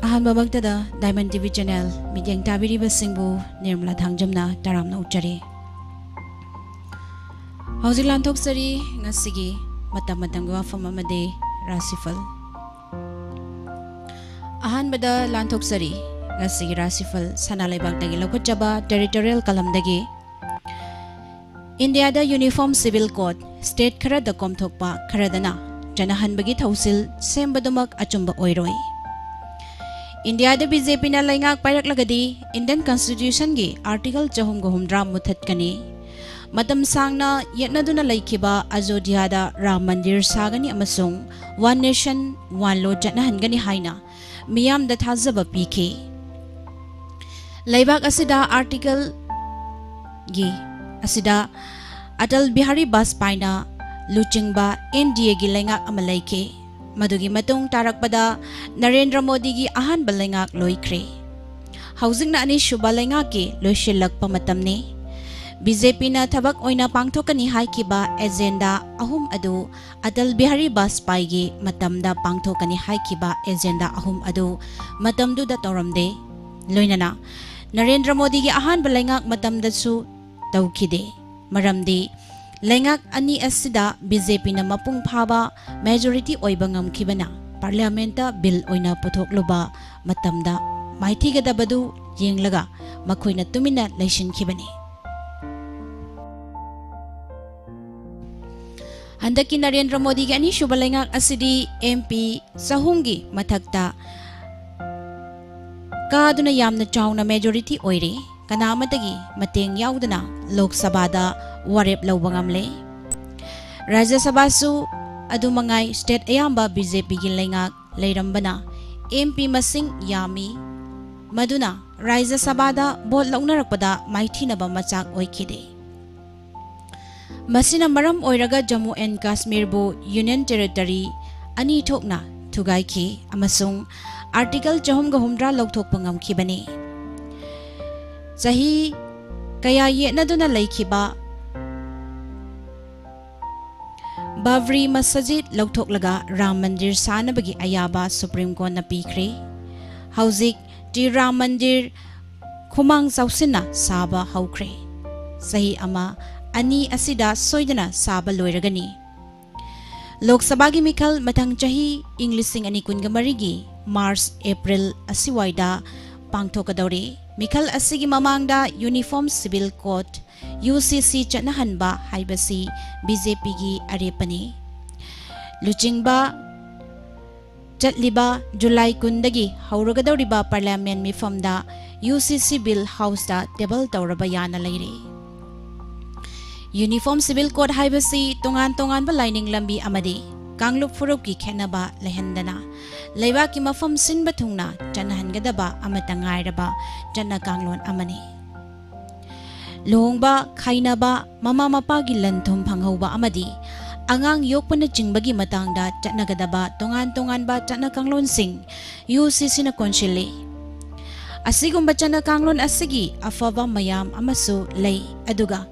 अहम मक्तदा diamond TV channel मिडियंग ताबिरिबा सिंबु निर्मला थांजमना तारामना उच्चरे हौजिक लांथोक्सरी ngasiगी matam matamgi wafam amade rasifal ahanbada lanthokssari ngasigi rasifal sanalaibakdagi lokotjaba territorial kalamdagi India da uniform civil code state khara da komthokpa kharadana janahanbagi thausil sembadumak achumba oiroi India da BJP na laingak pairaklagadi Indian constitution gi article 403 muthatkani Matam sangna yetnaduna laikiba Ajodhya da Ram Mandir sagani amasung one nation one law jatnahangani haina miyam da thazaba piki Laibak asida article gi asida Atal Bihari Bajpayina luchingba NDA gi laingak amalaike Madugi matung tarakpada Narendra Modi gi ahanba laingak loikre Housing na ani shuba laingak ki loishilak pamatamni BJP na thabak oina pangthokani haikiba agenda ahum adu Atal Bihari Bajpayina gi matamda pangthokani haikiba agenda ahum adu matamdu da toramde loinana Narendra Modi gi ahanba laingak matamda su tawkhide maramdi laingak ani asida BJP na mapung phaba majority oiba ngamkhibana parliament bill oina puthokluba matamda maithigada yenglaga makhoina tumina laishinkhibani Handaki Narendra Modi gi ani shuba laingak asidi MP sahungi mathakta kaduna yamna chawna majority oire kanamatagi mateng yaudana Lok Sabha da warep lawbangamle Rajya Sabha su adumangai state ayamba BJP gi laingak leirambana MP masing yami maduna Rajya Sabha da bot launarappada maithinaba machak oikhide Masina maram oiraga Jammu and Kashmir bu Union Territory ani thokna thugaiki amasung article 403 lokthokpa ngamkhibani Sahi kaya yenaduna laikiba Bavri Masjid lokthok-laga Ram Mandir sanabagi ayaba Supreme Court na pikre Hauzik ti Ram Mandir khumang sausinna saba haukre Sahi ama ani asida soidana saba loiragani Lok Sabha gi mikhal mathang chahi Englishing ani kunga marigi March April asiwaida pangthokadore Mikhal asigi mamangda Uniform Civil Code UCC chanahanba haibasi BJP gi arepani Luchingba chatliba July kundagi hauragadoriba Parliament mifamda UCC Bill House da table tawraba yana leire Uniform Civil Code haibasi tongan ba lining lambi Amadi Kanglup Furuk ki khenaba lehendana Leiba ki mafam sinba thungna chanahangadaba amatangairaba chana kanglon amani Lohongba khainaba mama mapa gi lanthum phanghoba amadi angang yokpana jingbagi matangda chanagadaba tongan ba chana kanglon sing UCC na konshile Asigumba chana kanglon asigi afaba mayam amasu lei aduga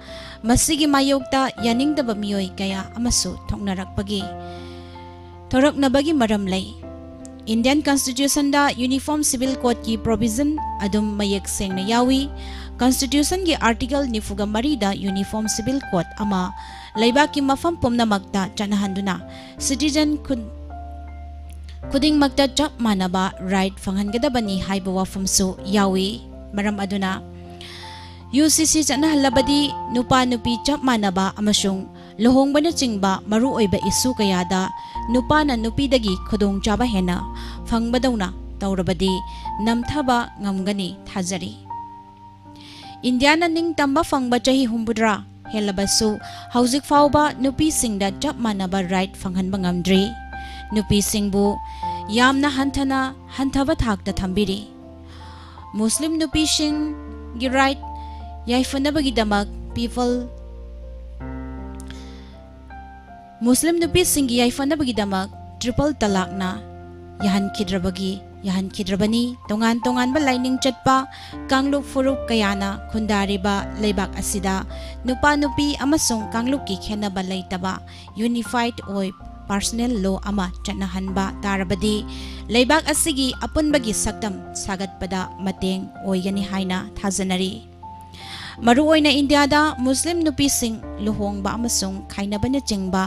masigi mayokta yaningdaba miyoi kaya amasu thongnarakpagi Thoraknabagi maram lay Indian Constitution da Uniform Civil Code ki provision adum mayek sengna yawi Constitution ki article nifuga mari da Uniform Civil Code ama laiba ki mafam pumna magta chanahanduna citizen kuding magta chap manaba right fanghangadabani haiba wafam su yawi maram aduna UCC chanahalabadi nupa nupi chap manaba amasung lohongbana chingba maru oiba isu kayada nupa na nupi dagi khudong chaba hena fangbadawna tawrabadi namthaba ngamgani thajari India na ning tamba fangba chahi humbudra helabasu hauzik fauba nupi singda chap manaba right fanghanba ngamdri nupi singbu yamna hanthaba thakta thambiri Muslim nupi sing gi right yaifanabagi damak people Muslim nupi singi yaifanabagi damak triple talak na yahan kidrabani tongan ba lining chatpa kangluk furuk kayana khundariba leibak asida nupa nupi amasung kangluk ki khenaba leitaba unified oi personal law ama chanahanba tarabadi leibak asigi apunbagi saktam sagatpada mateng oigani haina thajanari maruoina India da Muslim nupi sing luhongba amasung khainabana chingba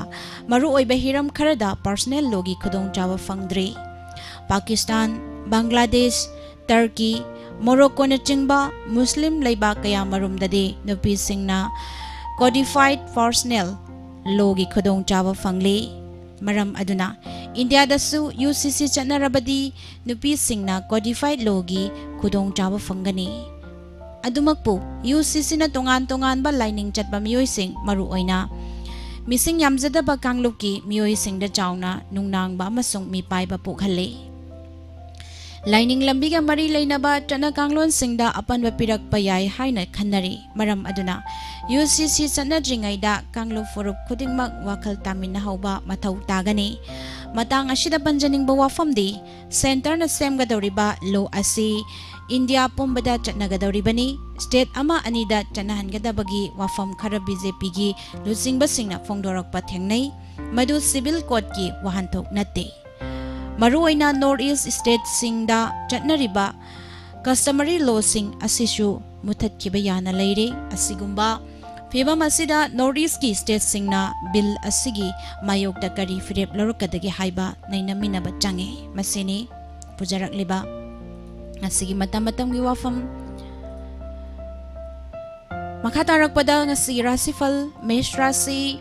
maruoiba hiram kharada personal law gi khudong jawa fangdri Pakistan Bangladesh Turkey Morocco na chingba Muslim leibak kaya marumdadi nupi singna codified personal law gi khudong jawa fangli maram aduna India da su UCC chanarabadi nupi singna codified law gi khudong jawa fangani adumakpu UCC na tongan ba lining chatba miyoi sing maru oina mising yamjada ba kangluki miyoi sing da chawna nungnang ba amasung mipai ba pukhalle lining lambiga mari leinaba chana kanglon singda apan ba pirak pa yai haina khannari maram aduna UCC chana jingaida kanglo forup khudingmak wakhal tamin na hauba mathau tagani matang ashida panjaning ba Wapham di center na semgadoriba law asi India pumbada chatnagadoribani state ama anida chanahangadabagi Wapham khara BJP gi lusingba singna phongdorakpa thengnai madu civil court ki wahanthok natte maruoina North East state singda chatnariba customary law sing asisu muthatkiba yana leire asigumba fibam asida North East ki state singna bill asigi mayokda kari firep lorokadagi haiba nainamina ba change masini pujarak liba asigi matam gi Wapham makatarak pada ngasi Rashi Phal Mesh Rashi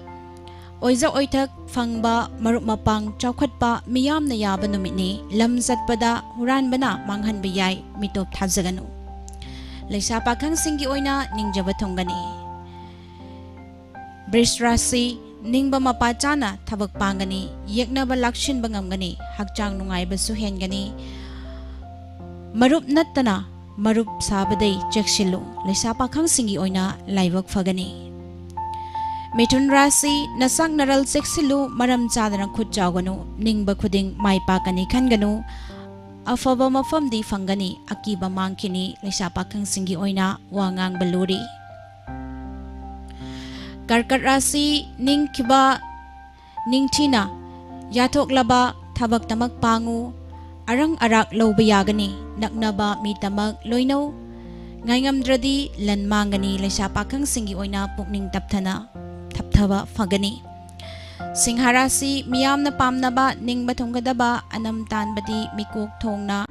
oiza oithak fangba marup mapang chawkhatpa miyam na yaba numitni lamzat pada huran bana manghan biyai mitop thajaganu leisa pakhang singi oina ningjaba thongani Brish Rashi ningba mapachana thabak pangani yeknaba lakshin bangamgani hakchang nungai basu hengani marup nattana marup sabadai chekshilu leisa pakhang singi oina laibak fagani Mithun Rashi nasang naral seksilu maram chadana khut chawganu ningba khuding mai pakani khanganu afaba mafam di fangani akiba mangkini leisa pakhang singi oina wangang baluri Karkat Rashi ningkiba ningthina yathok laba thabak tamak pangu arang arak loba yagani naknaba mi tamak loino ngaingamdradi lan mangani leisa pakhang singi oina pukning tapthana thaba fagani Singharasi miyam na pamnaba ning bathonggadaba anam tanbadi mikok thongna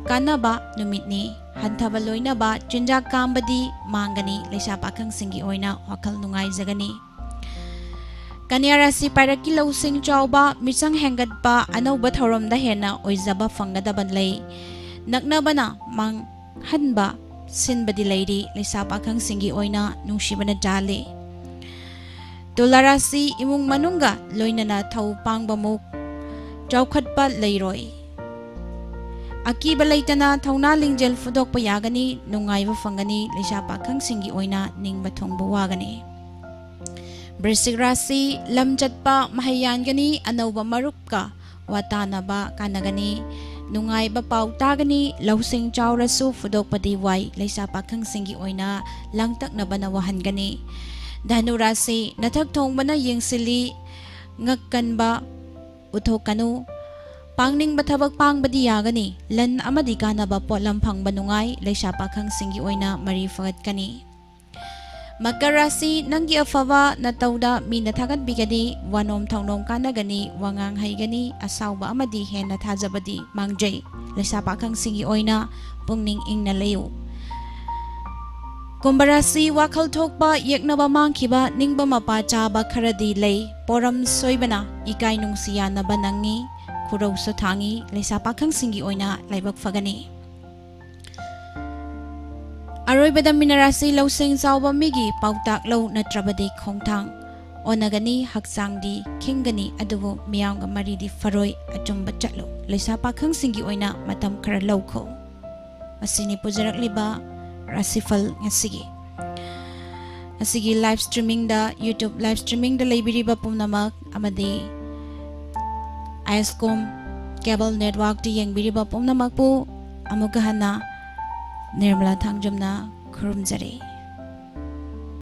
kanaba numitni hanthaba loinaba chinjak kambadi mangani leisa pakhang singi oina wakhal nungai jagani Kanyarasi pairaki losing chawba misang hengatba anauba thorom da hena oizaba fangadaban lei naknabana mang hanba sinbadi leiri leisa pakhang singi oina nungshibana jale Tularasi imung manungga loinana thau pangbamuk chawkhatpa leiroi Akiba leitana thauna lingjel fudokpa yagani nungaiba fangani leisa pakhang singi oina ningba thongba wagani Brisik Rashi lamchatpa mahayangani anauba marupka watanaba kanagani nungaiba pau tagani lausing chawrasu fudokpa diwai leisa pakhang singi oina langtaknaba na wahangani Dhanu Rashi nathak thongbana yengsili ngakkanba uthokanu pangning bathabak pangbadi yagani lan amadi kanaba potlam phangba nungai leisa pakhang singi oina mari fagatkani Makar Rashi nanggi afaba natawda mi nathagat bigani wanom thongnom kanagani wangang haigani asawba amadi hena thajabadi mangjai leisa pakhang singi oina pungning ingna leyo Kumbarasi wakhal thokpa yeknaba mangkiba ningba mapa chaba kharadi lei poram soibana ikai nungsiana banangi khurau so thangi leisa pakhang singi oina laibak fagani Aroibada minarasi lausing zawba migi pautak law natrabadi khongthang onagani haksangdi khingani adubu miyamga maridi faroi achumba chatlo leisa pakhang singi oina matam khara lawkho asini pujarak liba Rashi Phal ngasigi asigi live streaming da YouTube live streaming da leibiriba pumnamak amadi ISCOM cable network di yengbiriba pumnamak pu amugahana Nirmala Thangjamna khurumjari